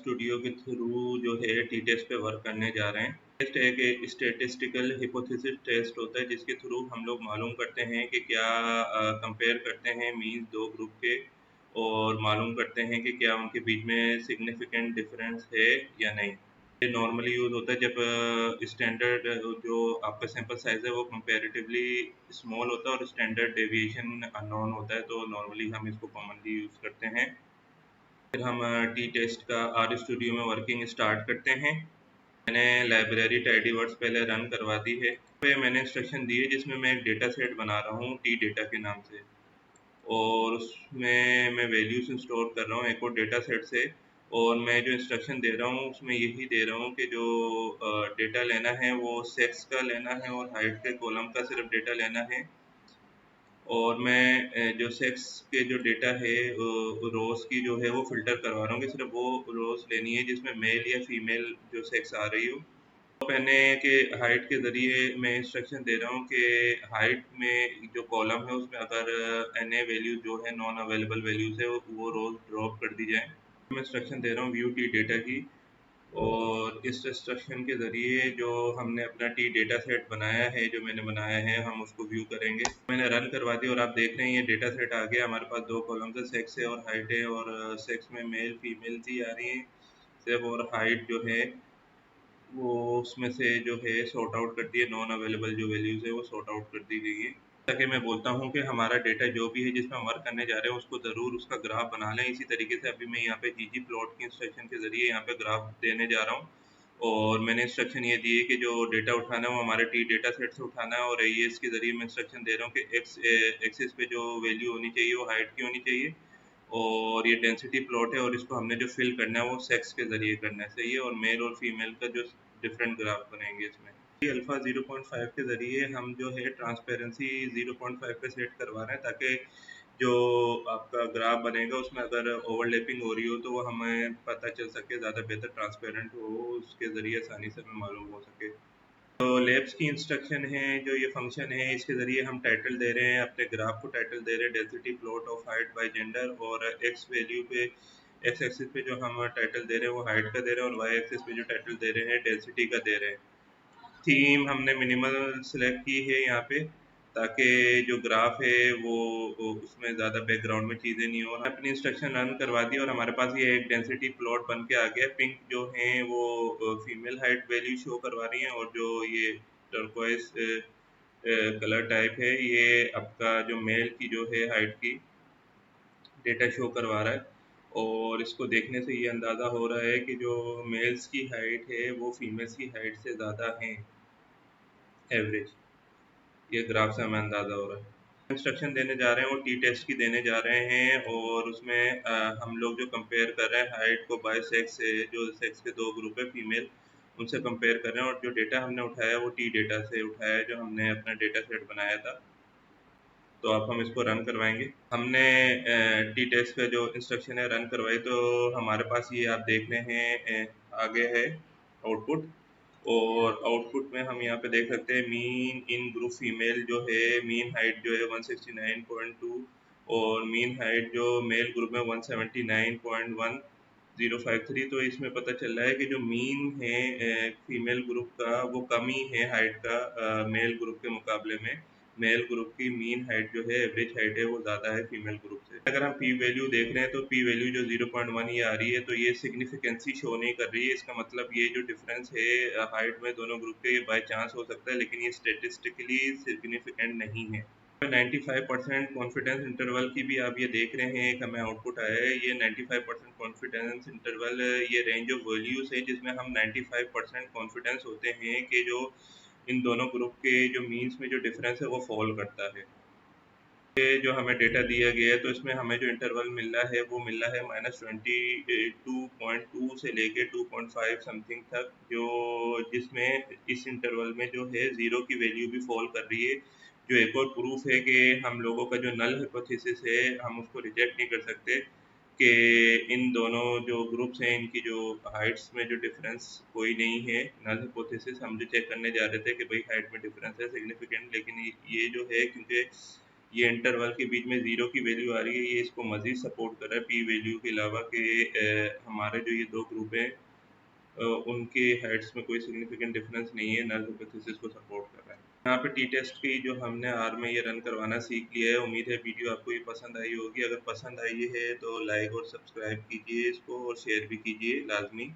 Studio के through जो है टी टेस्ट पे वर्क करने जा रहे हैं। टेस्ट एक स्टैटिस्टिकल हिपोथेसिस टेस्ट होता है जिसके थ्रू हम लोग मालूम करते हैं कि क्या कंपेयर करते हैं मीन्स दो ग्रुप के और मालूम करते हैं कि क्या उनके बीच में सिग्निफिकेंट डिफरेंस है या नहीं। ये नॉर्मली यूज़ होता है जब स्टैंडर्ड जो आपका सैंपल साइज़ है वो कंपैरेटिवली स्मॉल होता है और स्टैंडर्ड डेविएशन अननोन होता है, तो नॉर्मली हम इसको कॉमनली यूज़ करते हैं। फिर हम टी टेस्ट का आर स्टूडियो में वर्किंग स्टार्ट करते हैं। मैंने लाइब्रेरी टाइडीवर्ड्स पहले रन करवा दी है। पे मैंने इंस्ट्रक्शन दी है जिसमें मैं एक डेटा सेट बना रहा हूँ टी डेटा के नाम से, और उसमें मैं वैल्यूज स्टोर कर रहा हूँ एक और डेटा सेट से। और मैं जो इंस्ट्रक्शन दे रहा हूँ उसमें यही दे रहा हूँ कि जो डेटा लेना है वो सेक्स का लेना है और हाइट के कॉलम का सिर्फ डेटा लेना है। और मैं जो सेक्स के जो डेटा है रोज़ की जो है वो फ़िल्टर करवा रहा हूँ कि सिर्फ वो रोज़ लेनी है जिसमें मेल या फीमेल जो सेक्स आ रही हो। मैंने कि हाइट के ज़रिए मैं इंस्ट्रक्शन दे रहा हूँ कि हाइट में जो कॉलम है उसमें अगर एन ए वैल्यू जो है नॉन अवेलेबल वैल्यूज़ है वो रोज़ ड्रॉप कर दी जाए। मैं इंस्ट्रक्शन दे रहा हूँ व्यू टी डेटा की, और इस इंस्ट्रक्शन के ज़रिए जो हमने अपना टी डेटा सेट बनाया है, जो मैंने बनाया है, हम उसको व्यू करेंगे। मैंने रन करवा दी और आप देख रहे हैं ये डेटा सेट आ गया। हमारे पास दो कॉलम्स है, सेक्स है और हाइट है, और सेक्स में मेल फीमेल ही आ रही है सिर्फ, और हाइट जो है वो उसमें से जो है सॉर्ट आउट कर दिए, नॉन अवेलेबल जो वैल्यूज़ है वो सॉर्ट आउट कर दी गई है। ताकि मैं बोलता हूँ कि हमारा डेटा जो भी है जिसमें हम वर्क करने जा रहे हैं उसको ज़रूर उसका ग्राफ बना लें। इसी तरीके से अभी मैं यहाँ पे जीजी प्लॉट की इंस्ट्रक्शन के ज़रिए यहाँ पे ग्राफ देने जा रहा हूँ। और मैंने इंस्ट्रक्शन ये दी है कि जो डेटा उठाना है वो हमारे टी डेटा सेट से उठाना है, और एईएस के ज़रिए मैं इंस्ट्रक्शन दे रहा हूँ कि एक्स एक्सिस पे जो वैल्यू होनी चाहिए वो हाइट की होनी चाहिए, और ये डेंसिटी प्लॉट है और इसको हमने जो फिल करना है वो सेक्स के ज़रिए करना है, सही है। और मेल और फीमेल का जो डिफरेंट ग्राफ बनेंगे इसमें। अल्फ़ा 0.5 के ज़रिए हम जो है ट्रांसपेरेंसी 0.5 पे सेट करवा रहे हैं, ताकि जो आपका ग्राफ बनेगा उसमें अगर ओवरलैपिंग हो रही हो तो वो हमें पता चल सके, ज़्यादा बेहतर ट्रांसपेरेंट हो, उसके ज़रिए आसानी से हमें मालूम हो सके। तो लैब्स की इंस्ट्रक्शन है, जो ये फंक्शन है इसके ज़रिए हम टाइटल दे रहे हैं, अपने ग्राफ को टाइटल दे रहे हैं density plot of height bye gender, और एक्स वैल्यू पे एक्स एक्सिस पे जो हम टाइटल दे रहे हैं वो हाइट का दे रहे हैं, और वाई एक्सिस पे जो टाइटल दे रहे हैं डेंसिटी का दे रहे हैं। थीम हमने मिनिमल सेलेक्ट की है यहाँ पे, ताकि जो ग्राफ है वो उसमें ज़्यादा बैकग्राउंड में चीज़ें नहीं हो। अपनी इंस्ट्रक्शन रन करवा दी और हमारे पास ये एक डेंसिटी प्लॉट बन के आ गया। पिंक जो है वो फीमेल हाइट वैल्यू शो करवा रही हैं, और जो ये टर्कोइज कलर टाइप है ये आपका जो मेल की जो है हाइट की डेटा शो करवा रहा है। और इसको देखने से ये अंदाज़ा हो रहा है कि जो मेल्स की हाइट है वो फीमेल्स की हाइट से ज़्यादा है एवरेज। ये ग्राफ से हमें अंदाज़ा हो रहा है। इंस्ट्रक्शन देने जा रहे हैं वो टी टेस्ट की देने जा रहे हैं, और उसमें हम लोग जो कंपेयर कर रहे हैं हाइट को बाय सेक्स से, जो सेक्स के दो ग्रुप है फीमेल उनसे कंपेयर कर रहे हैं, और जो डेटा हमने उठाया वो टी डेटा से उठाया है, जो हमने अपना डेटा सेट बनाया था। तो अब हम इसको रन करवाएंगे। हमने टी टेस्ट का जो इंस्ट्रक्शन है रन करवाई, तो हमारे पास ये आप देख रहे हैं आगे है आउटपुट। और आउटपुट में हम यहाँ पे देख सकते हैं मीन इन ग्रुप फीमेल जो है मीन हाइट जो है 169.2, और मीन हाइट जो मेल ग्रुप में 179.1053। तो इसमें पता चल रहा है कि जो मीन है फीमेल ग्रुप का वो कम ही है हाइट का मेल ग्रुप के मुकाबले में। मेल ग्रुप की मीन हाइट जो है एवरेज हाइट है वो ज़्यादा है फीमेल ग्रुप से। अगर हम पी वैल्यू देख रहे हैं तो पी वैल्यू जो 0.1 ये आ रही है, तो ये सिग्निफिकेंसी शो नहीं कर रही है। इसका मतलब ये जो डिफरेंस है हाइट में दोनों ग्रुप के, ये बाय चांस हो सकता है, लेकिन ये स्टेटिस्टिकली सिग्निफिकेंट नहीं है। 95% कॉन्फिडेंस इंटरवल की भी आप ये देख रहे हैं, एक हमें आउटपुट आया है। ये 95% कॉन्फिडेंस इंटरवल ये रेंज ऑफ वैल्यूज है जिसमें हम 95% कॉन्फिडेंस होते हैं कि जो इन दोनों ग्रुप के जो मीन्स में जो डिफरेंस है वो फॉल करता है। ये जो हमें डेटा दिया गया है तो इसमें हमें जो इंटरवल मिल रहा है वो मिल रहा है -22.2 से लेके 2.5 समथिंग तक, जो जिसमें इस इंटरवल में जो है ज़ीरो की वैल्यू भी फॉल कर रही है। जो एक और प्रूफ है कि हम लोगों का जो नल हाइपोथेसिस है हम उसको रिजेक्ट नहीं कर सकते, कि इन दोनों जो ग्रुप्स हैं इनकी जो हाइट्स में जो डिफरेंस कोई नहीं है। नल हाइपोथेसिस हम जो चेक करने जा रहे थे कि भाई हाइट में डिफरेंस है सिग्निफिकेंट, लेकिन ये जो है क्योंकि ये इंटरवल के बीच में 0 की वैल्यू आ रही है, ये इसको मज़ीद सपोर्ट कर रहा है पी वैल्यू के अलावा कि हमारे जो ये दो ग्रुप हैं उनके हेड्स में कोई सिग्निफिकेंट डिफरेंस नहीं है, नल हाइपोथेसिस को सपोर्ट कर रहा है। यहाँ पे टी टेस्ट की जो हमने आर में ये रन करवाना सीख लिया है। उम्मीद है वीडियो आपको ये पसंद आई होगी। अगर पसंद आई है तो लाइक और सब्सक्राइब कीजिए इसको और शेयर भी कीजिए लाजमी।